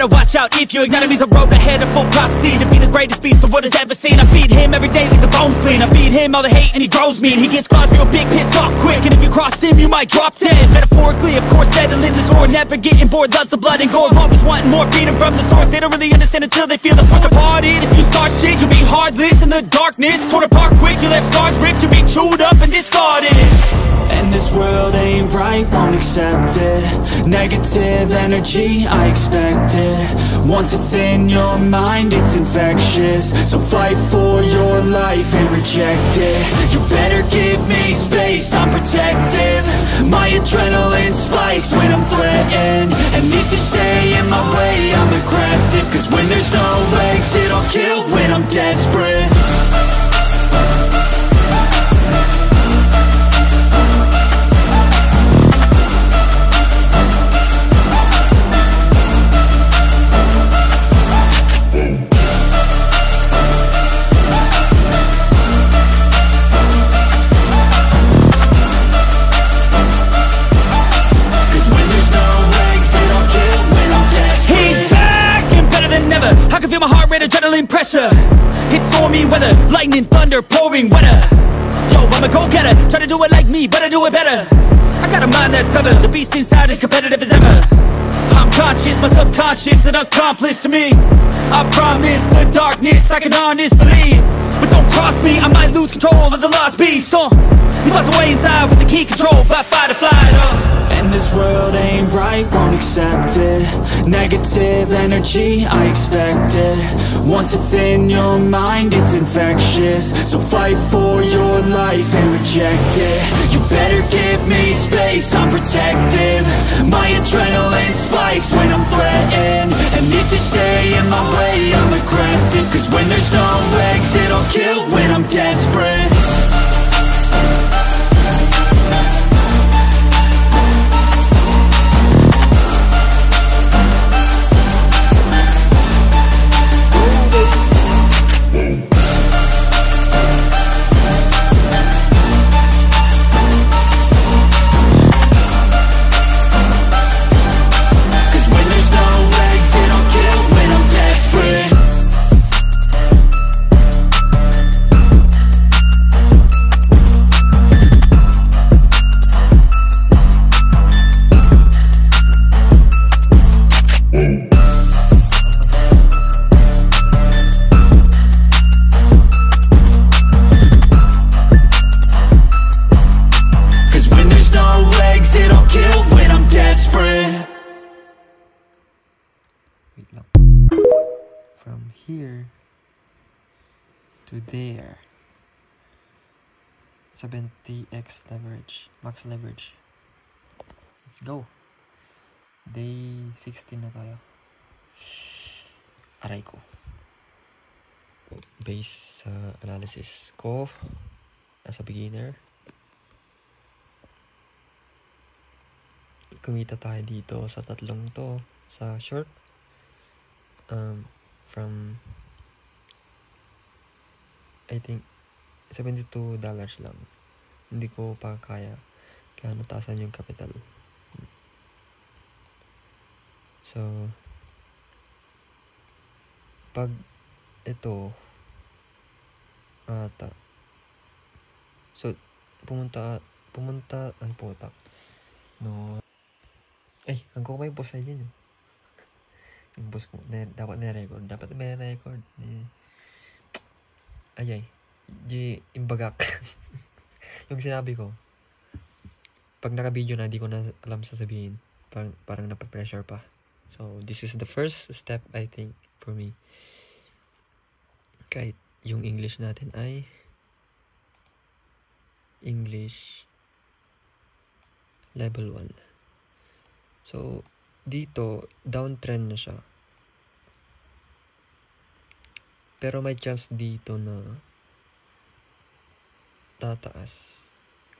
better watch out if you ignite him. He's a road ahead of full prophecy to be the greatest beast the world has ever seen. I feed him every day like the bones clean. I feed him all the hate and he grows me, and he gets claws real big, pissed off quick. And if you cross him, you might drop dead. Metaphorically, of course, settling the score, never getting bored, loves the blood and gore, always wanting more, freedom from the source. They don't really understand until they feel the force departed. If you start shit, you'll be heartless in the darkness, torn apart quick. You left scars ripped, you'll be chewed up and discarded. And this world ain't right, won't accept it. Negative energy, I expect it. Once it's in your mind, it's infectious. So fight for your life and reject it. You better give me space, I'm protective. My adrenaline spikes when I'm threatened. And if you stay in my way, I'm aggressive. Cause when there's no exit, I'll kill when I'm desperate. Adrenaline pressure, it's stormy weather, lightning, thunder, pouring weather. Yo, I'm a go-getter, try to do it like me, but I do it better. I got a mind that's clever, the beast inside is competitive as ever. I'm conscious, my subconscious, an accomplice to me. I promise the darkness, I can honest believe. But don't cross me, I might lose control of the lost beast. He's locked away inside with the key controlled by fight or flight. And this world ain't right, won't accept it. Negative energy, I expect it. Once it's in your mind, it's infectious. So fight for your life and reject it. You better give me space, I'm protective. My adrenaline spikes when I'm threatened. And if you stay in my way, I'm aggressive. Cause when there's no exit, I'll kill when I'm desperate. From here to there, 70x leverage, max leverage. Let's go. Day 16 na tayo. Aray ko. Base sa analysis ko as a beginner, kumita tayo dito sa tatlong to sa short. From I think $72 lang. Hindi ko pa kaya natasan yung capital. So pag ito ata, so pumunta ang putak no, ay ang ko may boss na dyan yung boss ko dapat may record ayay di imbagak yung sinabi ko pag naka-video na, di ko na alam sasabihin, parang napapressure pa. So this is the first step I think for me, kahit yung English natin ay English level 1. So dito downtrend na siya, pero may chance dito na tataas.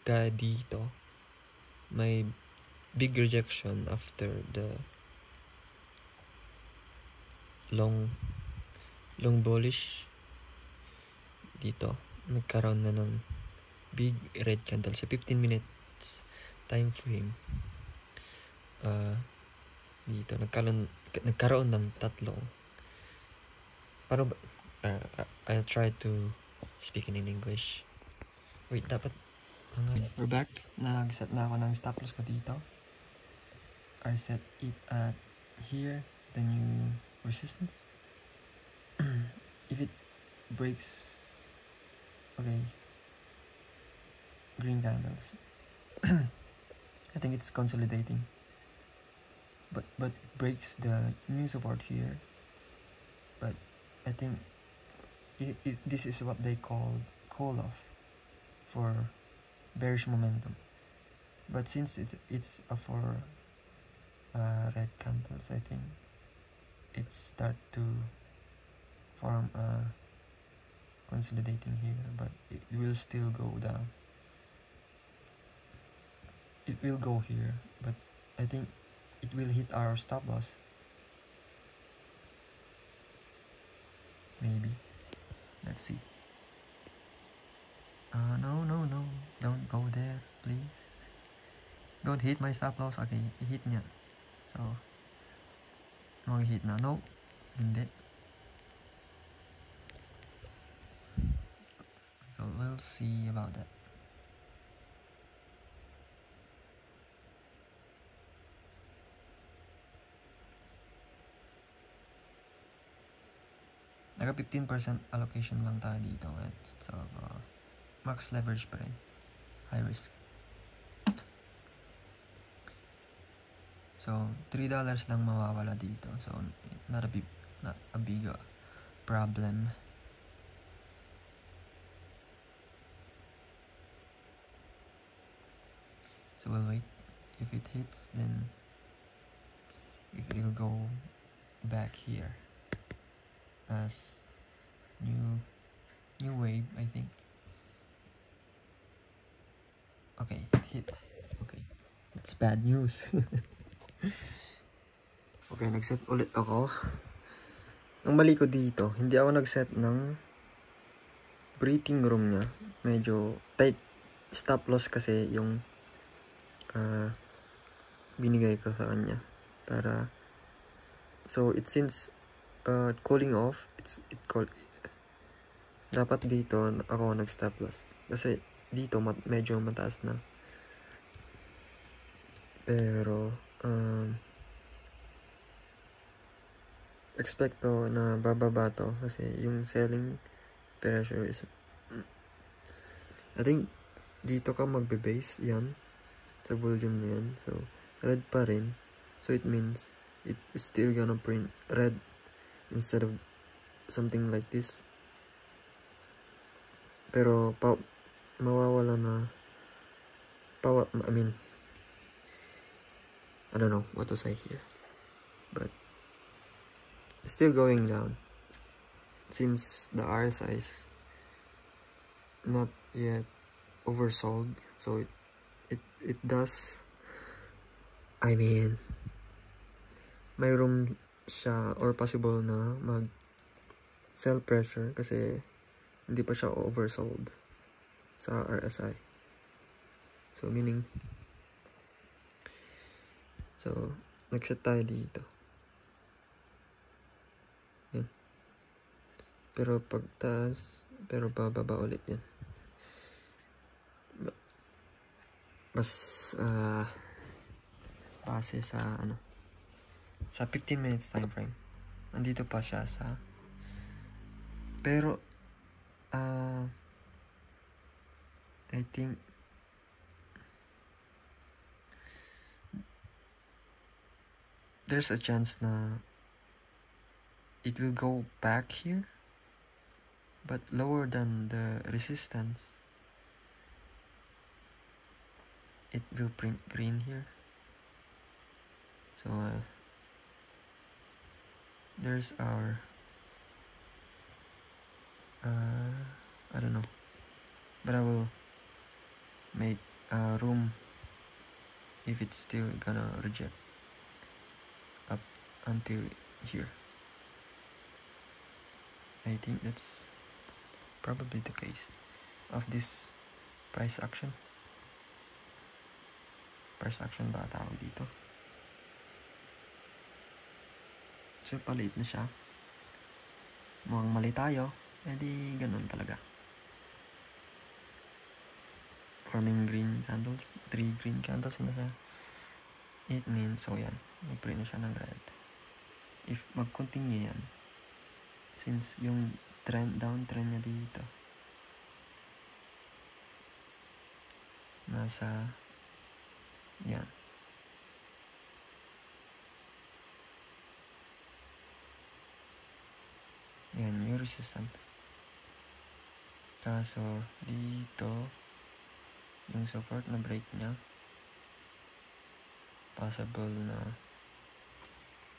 Kaya dito may big rejection after the long bullish. Dito nagkaroon na ng big red candle sa 15 minutes time frame. dito. Nagkaroon ng tatlo. Paano ba? I'll try to speak in English. Wait, dapat... We're back. Nag-set na ako ng stop loss ko dito. I set it at here, the new resistance. If it breaks... Okay. Green candles. I think it's consolidating. But it breaks the new support here. But I think this is what they call call off for bearish momentum. But since it's for red candles, I think it start to form a consolidating here, but it will still go down. It will go here, but I think it will hit our stop loss. Maybe. Let's see. No, don't go there, please. Don't hit my stop loss. Okay, hit niya. So, hit na. No, hindi. So, we'll see about that. Naka 15% allocation lang tayo dito. So, max leverage pa rin. High risk. So, $3 lang mawawala dito. So, not a big problem. So, we'll wait. If it hits, then it will go back here as new wave, I think. Okay, hit. Okay, that's bad news. Okay, nag-set ulit ako. Ang mali ko dito, hindi ako nag-set ng breathing room niya. Medyo tight stop loss kasi yung binigay ko sa kanya. Para, so since cooling off, dapat dito ako nag-stop loss. Kasi dito medyo mataas na. Pero, expect ko na bababa to kasi yung selling pressure is, I think dito ka magbe-base yan sa volume na yan. So red pa rin, so it means it is still gonna print red instead of something like this. Pero mawawala na power. I don't know what to say here, but still going down since the RSI is not yet oversold. So it does, may room siya or possible na mag sell pressure kasi hindi pa siya oversold sa RSI. So meaning, so nag-set tayo dito. Yan. Pero pagtaas, pero bababa ulit yan. Mas base sa sa 15 minutes time frame. Nandito pa siya sa, pero I think there's a chance na it will go back here, but lower than the resistance. It will print green here. So there's our I don't know, but I will make room if it's still gonna reject up until here. I think that's probably the case of this price action. Price action ba tawag dito? super late na siya. Mukhang mali tayo. Di ganun talaga. Forming green candles. 3 green candles na siya. It means, so yan. Mag-print na siya ng red. If mag-continue yan, since yung downtrend niya dito, nasa, yan. Yan, yung resistance. Kaso, dito, yung support na break niya, possible na,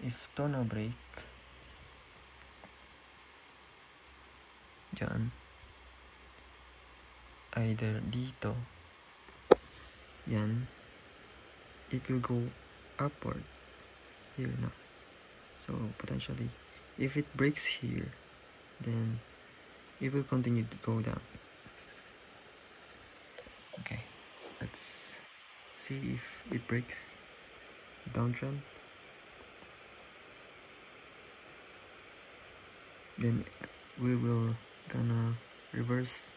if to na break, dyan, either dito, yan, it will go upward, here na. So, potentially, if it breaks here, then it will continue to go down. Okay, let's see if it breaks downtrend. Then we will gonna reverse.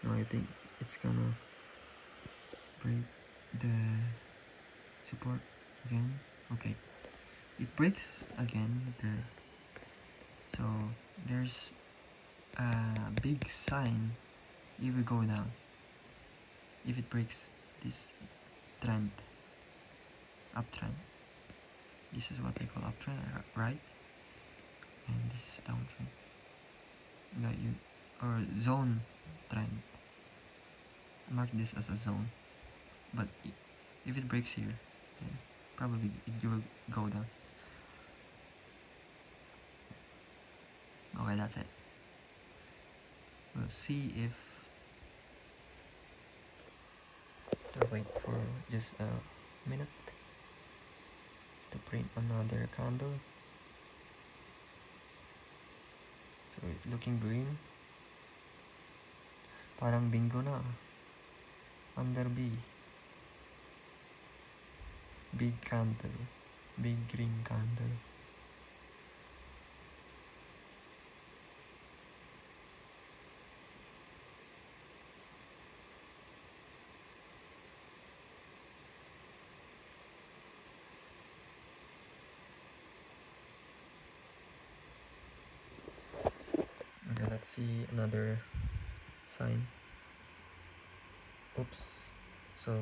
No, I think it's gonna break the support again. Okay, it breaks again there. So there's a big sign it will go down if it breaks this trend, uptrend. This is what they call uptrend, right? And this is downtrend. Or zone trend. Mark this as a zone. But if it breaks here, then probably it will go down. Okay, that's it. We'll see if... I'll wait for just a minute to print another candle. So it's looking green. Parang bingo na. Under B. Big candle. Big green candle. Okay, let's see another sign. Oops. So,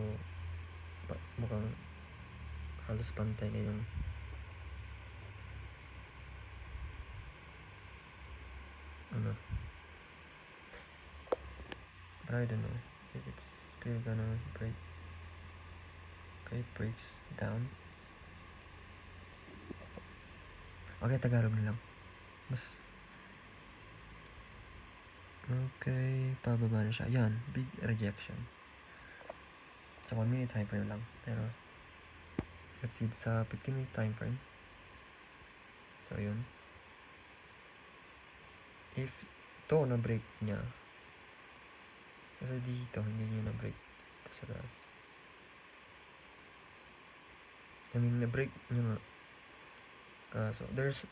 mukhang halos pantay na yung ano. But I don't know if it's still gonna break. Okay, it breaks down. Okay, Tagalog na lang. Okay, pababa na siya. Yan, big rejection. Sa 1 minute time frame lang. Pero, let's see sa 15 minute time frame. So, yun. If to na-break niya, kasi dito, hindi niya na-break dito sa taas. I mean, na-break niya nga. So, there's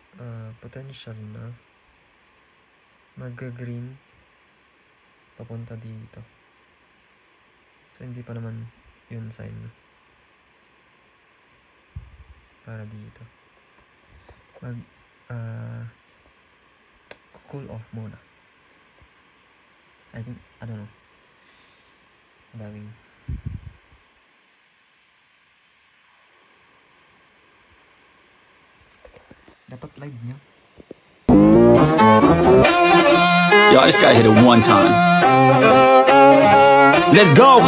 potential na mag-green papunta dito. So, hindi pa naman yun sign para dito. Cool off muna. I think, I don't know. Daming dapat live niya. Yo, I just gotta hit it one time. Let's go!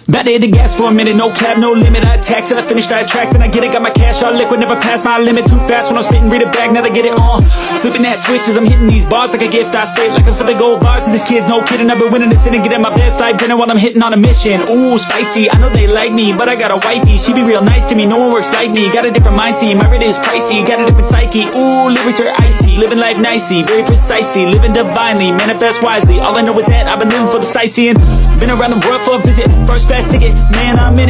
About to hit the gas for a minute, no cap, no limit. I attack till I finish, I attract, and I get it. Got my cash all liquid, never pass my limit. Too fast when I'm spitting, read it back, now they get it on. Flipping that switch as I'm hitting these bars like a gift. I spit like I'm something gold bars, and this kid's no kidding. I've been winning this and getting my best life dinner while I'm hitting on a mission. Ooh, spicy, I know they like me, but I got a wifey. She be real nice to me, no one works like me. Got a different mind, see, my rate is pricey. Got a different psyche, ooh, lyrics are icy. Living life nicely, very precisely. Living divinely, manifest wisely. All I know is that I've been living for the sightseeing. Been around the world for a visit, first class ticket, man, I'm in it.